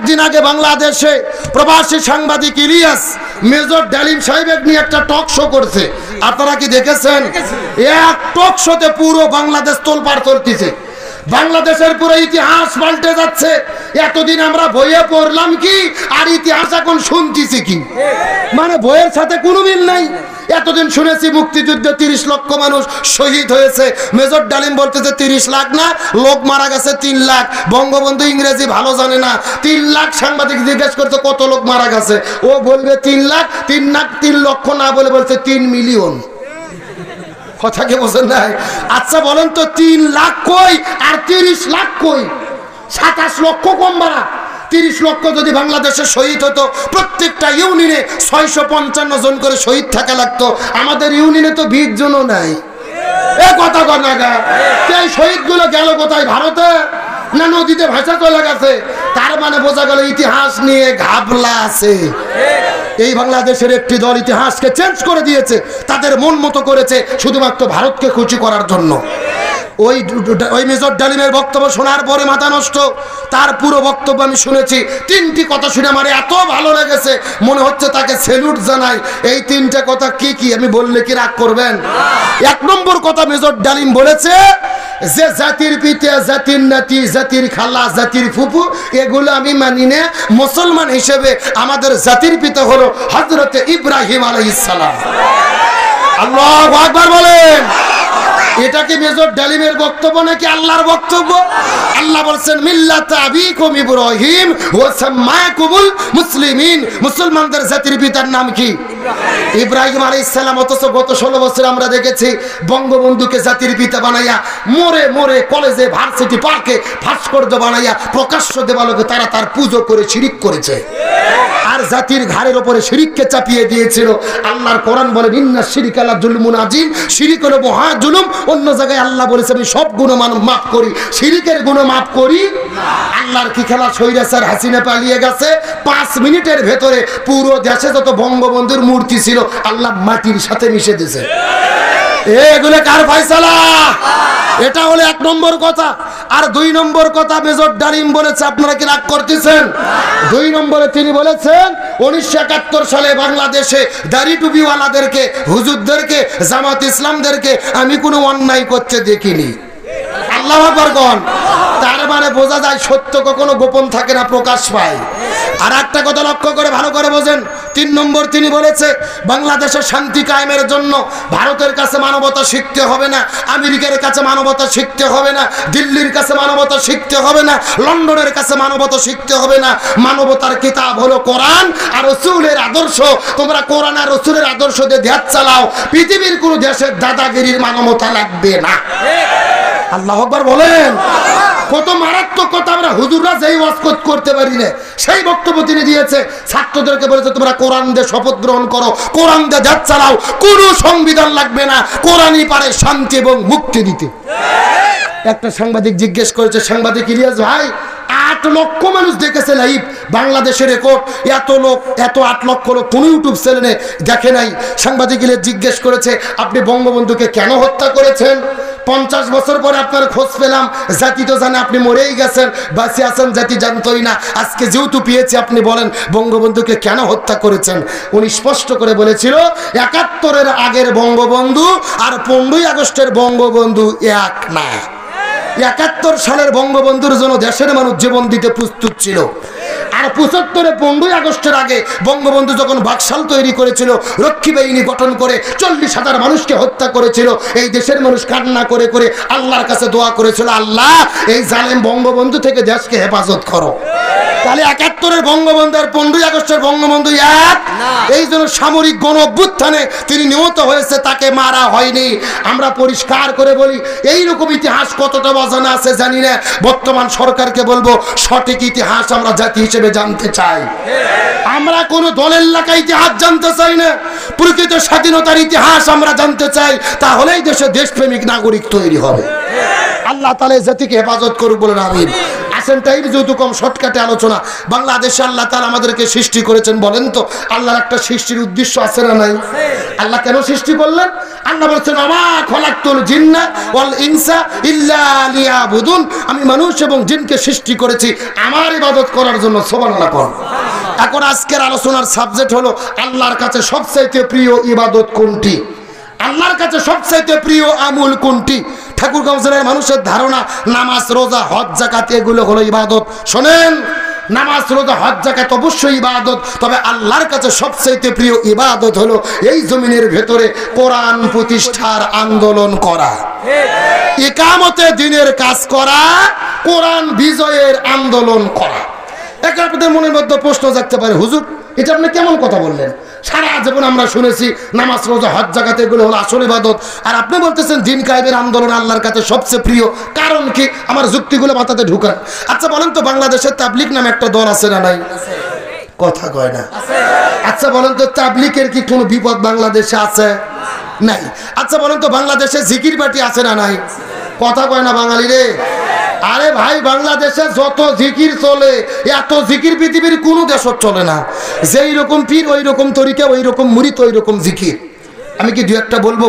কয়েকদিন আগে বাংলাদেশে প্রবাসী সাংবাদিক ইলিয়াস মেজর ডালিম সাহেব নিয়ে একটা টক শো করছে, আপনারা কি দেখেছেন? এক টক শোতে পুরো বাংলাদেশ তোলপাড় চলতেছে, বাংলাদেশের পুরো ইতিহাস পাল্টে যাচ্ছে। এতদিন আমরা বইয়ে পড়লাম কি আর ইতিহাস এখন শুনতেছি কি, মানে বইয়ের সাথে কোনো মিল নাই। এতদিন শুনেছি মুক্তিযুদ্ধে 30 লক্ষ মানুষ শহীদ হয়েছে, মেজর ডালিম বলতেছে 30 লাখ না, লোক মারা গেছে 3 লাখ। বঙ্গবন্ধু ইংরেজি ভালো জানে না, 3 লাখ। সাংবাদিক জিজ্ঞেস করছে কত লোক মারা গেছে, ও বলবে 3 লাখ। 3 লক্ষ না বলে বলছে 3 মিলিয়ন। কথা কি বোঝেন নাই? আচ্ছা বলেন তো 3 লাখ কই আর 30 লাখ কই? 27 লক্ষ কম বাড়া। 30 লক্ষ যদি বাংলাদেশে শহীদ হতো, প্রত্যেকটা ইউনিয়নে 655 জন করে শহীদ থাকা লাগতো। আমাদের ইউনিয়নে তো 20 জনও নাই। এ কথা কনা গা, এই শহীদগুলো গেল কোথায়? ভারতে না নদীতে ভাসা চলে গেছে? তার মানে বোঝা গেল ইতিহাস নিয়ে ঘাবলা আছে। এই বাংলাদেশের একটি দল ইতিহাসকে চেঞ্জ করে দিয়েছে, তাদের মন মতো করেছে শুধুমাত্র ভারতকে খুশি করার জন্য। ওই মেজর ডালিমের বক্তব্য শোনার পরে মাথা নষ্ট। তার পুরো বক্তব্য আমি শুনেছি, 3টি কথা শুনে আমার এত ভালো লেগেছে মনে হচ্ছে তাকে স্যালুট জানাই। এই 3টে কথা কি কি আমি বললে কি রাগ করবেন? 1 নম্বর কথা মেজর ডালিম বলেছে যে জাতির পিতা, জাতির নাতি, জাতির খালা, জাতির ফুপু এগুলো আমি মানি না। মুসলমান হিসেবে আমাদের জাতির পিতা হলো হযরতে ইব্রাহিম আলাইহিস সালাম। আল্লাহু আকবার বলেন। এটা কি মেজর ডালিমের বক্তব্য নাকি আল্লাহর বক্তব্য? আল্লাহ বলেন মিল্লাত আবিকুম ইব্রাহিম ওয়া সাম্মাকুমুল মুসলিমিন। মুসলমানদের জাতির পিতার নাম কি? ইব্রাহিম আলাইহিস সালাম। অথচ গত 16 বছর আমরা দেখেছি বঙ্গবন্ধুকে জাতির পিতা বানাইয়া মোরে মোরে কলেজে, ভার্সিটি, পার্কে ভাস্কর্য বানাইয়া প্রকাশ্য দেবালোকে তারা তার পূজা করে শিরিক করেছে, আর জাতির ঘাড়ের উপরে শিরিককে চাপিয়ে দিয়েছিল। আল্লাহর কোরআন বলে ইন্না শিরিকা লা যুলমুন আযীম, শিরিক হলো মহা জুলুম। অন্য জায়গায় আল্লাহ বলেছে আমি সব গুনাহ মাফ করি, শিরিকের গুনাহ মাফ করি না। আল্লাহর কি খেলা? স্বৈরাচার হাসিনা পালিয়ে গেছে, 5 মিনিটের ভেতরে পুরো দেশে যত বঙ্গবন্ধুর মূর্তি ছিল আল্লাহ মাটির সাথে মিশে দিয়েছে। এগুলো কার ফয়সালা? এটা হলো 1 নম্বর কথা। আর 2 নম্বর কথা মেজর ডালিম বলেছে, আপনারা কি রাগ করতেছেন? 2 নম্বরে তিনি বলেছেন 1971 সালে বাংলাদেশে দাড়ি টুপিওয়ালাদেরকে, হুজুরদেরকে, জামাত ইসলামদেরকে আমি কোনো অন্যায় করতে দেখিনি। আল্লাহু আকবার কোন। তার মানে বোঝা যায় সত্য কখনো গোপন থাকে না, প্রকাশ পায়। আর একটা কথা লক্ষ্য করে ভালো করে বোঝেন। 3 নম্বর তিনি বলেছে বাংলাদেশের শান্তি কায়েমের জন্য ভারতের কাছে মানবতা শিখতে হবে না, আমেরিকার কাছে মানবতা শিখতে হবে না, দিল্লির কাছে মানবতা শিখতে হবে না, লন্ডনের কাছে মানবতা শিখতে হবে না। মানবতার কিতাব হলো কোরআন আর রাসূলের আদর্শ। তোমরা কোরআন আর রাসূলের আদর্শ দিয়ে দেশ চালাও, পৃথিবীর কোনো দেশের দাদাগিরির মানবতা লাগবে না। আল্লাহু আকবার বলেন। কত মারাত্মক কথা আমরা হুজুররা যেই ওয়াজ করতে পারি না সেই বক্তব্য তিনি দিয়েছে। ছাত্রদেরকে বলেছে তোমরা কোরআন দিয়ে শপথ গ্রহণ করো, কোরআন দিয়ে দেশ চালাও, কোনো সংবিধান লাগবে না, কোরআনই পারে শান্তি এবং মুক্তি দিতে। একটা সাংবাদিক জিজ্ঞেস করেছে, সাংবাদিক ইলিয়াস ভাই 8 লক্ষ মানুষ দেখেছে লাইভ, বাংলাদেশের রেকর্ড, এত লোক, এত 8 লক্ষ লোক কোন ইউটিউব চ্যানেলে দেখে নাই। সাংবাদিক ইলিয়াস জিজ্ঞেস করেছে আপনি বঙ্গবন্ধুকে কেন হত্যা করেছেন? 50 বছর পরে আপনার খোঁজ পেলাম, জাতি তো জানে আপনি মরেই গেছেন, বাঁচে আছেন জাতি জানতোই না। আজকে যেহেতু পেয়েছি আপনি বলেন বঙ্গবন্ধুকে কেন হত্যা করেছেন? উনি স্পষ্ট করে বলেছিল 71-এর আগের বঙ্গবন্ধু আর 15ই আগস্টের বঙ্গবন্ধু এক না। 71 সালের বঙ্গবন্ধুর জন্য দেশের মানুষ জীবন দিতে প্রস্তুত ছিল, আর 75-এ 15ই আগস্টের আগে বঙ্গবন্ধু যখন বাকশাল তৈরি করেছিল, রক্ষী বাহিনী গঠন করে 40,000 মানুষকে হত্যা করেছিল, এই দেশের মানুষ কান্না করে করে আল্লাহর কাছে দোয়া করেছিল, আল্লাহ এই জালেম বঙ্গবন্ধু থেকে দেশকে হেফাজত করো। তাহলে 71-এর বঙ্গবন্ধু আর 15ই আগস্টের বঙ্গবন্ধু এক। এই জন্য সামরিক গণ অভ্যুত্থানে তিনি নিহত হয়েছে, তাকে মারা হয়নি। আমরা পরিষ্কার করে বলি এইরকম ইতিহাস কতটা অজানা আছে জানি না। বর্তমান সরকারকে বলবো সঠিক ইতিহাস আমরা জাতি হিসেবে জানতে চাই। আমরা কোন দলের লেখা ইতিহাস জানতে চাই না, প্রকৃত স্বাধীনতার ইতিহাস আমরা জানতে চাই। তাহলেই দেশে দেশপ্রেমিক নাগরিক তৈরি হবে। আল্লাহ তাআলা জাতিকে হেফাজত করুক বলেন আমিন। আসেন টাইম যেহেতু কম, শর্টকাটে আলোচনা। বাংলাদেশে আল্লাহ তাআলা আমাদেরকে সৃষ্টি করেছেন, বলেন তো আল্লাহর একটা সৃষ্টির উদ্দেশ্য আছে না নাই? আল্লাহ কেন সৃষ্টি করলেন? আল্লাহ বলছেন আমা খলাকতুল জিন্না ওয়াল ইনসা ইল্লা লিয়াবুদুন, আমি মানুষ এবং জিনকে সৃষ্টি করেছি আমার ইবাদত করার জন্য। সুবহানাল্লাহ পড়ুন। এখন আজকের আলোচনার সাবজেক্ট হলো আল্লাহর কাছে সবচাইতে প্রিয় ইবাদত কোনটি, আল্লাহর কাছে সবচাইতে প্রিয় আমল কোনটি। ঠাকুরগাঁও জেলার মানুষের ধারণা নামাজ রোজা হজ যাকাত এগুলো হলো ইবাদত। শোনেন, নামাজ রোজা হজ যাকাত অবশ্যই ইবাদত, তবে আল্লাহর কাছে সবচাইতে প্রিয় ইবাদত হলো এই জমিনের ভেতরে কোরআন প্রতিষ্ঠার আন্দোলন করা, ইকামতে দ্বীনের কাজ করা, কোরআন বিজয়ের আন্দোলন করা। এখন আপনাদের মনের মধ্যে প্রশ্ন জাগতে পারে, হুজুর এটা আপনি কেমন কথা বললেন? সারা জীবন আমরা শুনেছি নামাজ রোজা হজ যাকাত এগুলো হলো আসল ইবাদত, আর আপনি বলতেছেন দ্বীন কায়েমের আন্দোলন আল্লাহর কাছে সবচেয়ে প্রিয়, কারণ কি? আমার যুক্তিগুলো মাথাতে ঢুকান। আচ্ছা বলেন তো, বাংলাদেশের তাবলিগ নামে একটা দল আছে না নাই? কথা কয় না। আচ্ছা বলেন তো, তাবলিগের কি কোনো বিপদ বাংলাদেশে আছে? নাই। আচ্ছা বলেন তো, বাংলাদেশে জিকির পার্টি আছে না নাই? কথা কয় না বাঙালি রে। আরে ভাই, বাংলাদেশে যত জিকির চলে, এত জিকির পৃথিবীর কোনো দেশত চলে না। যেই রকম পীর ওই রকম তরিকা, ওই রকম মুরিদ ওই রকম জিকির। আমি কি দু একটা বলবো?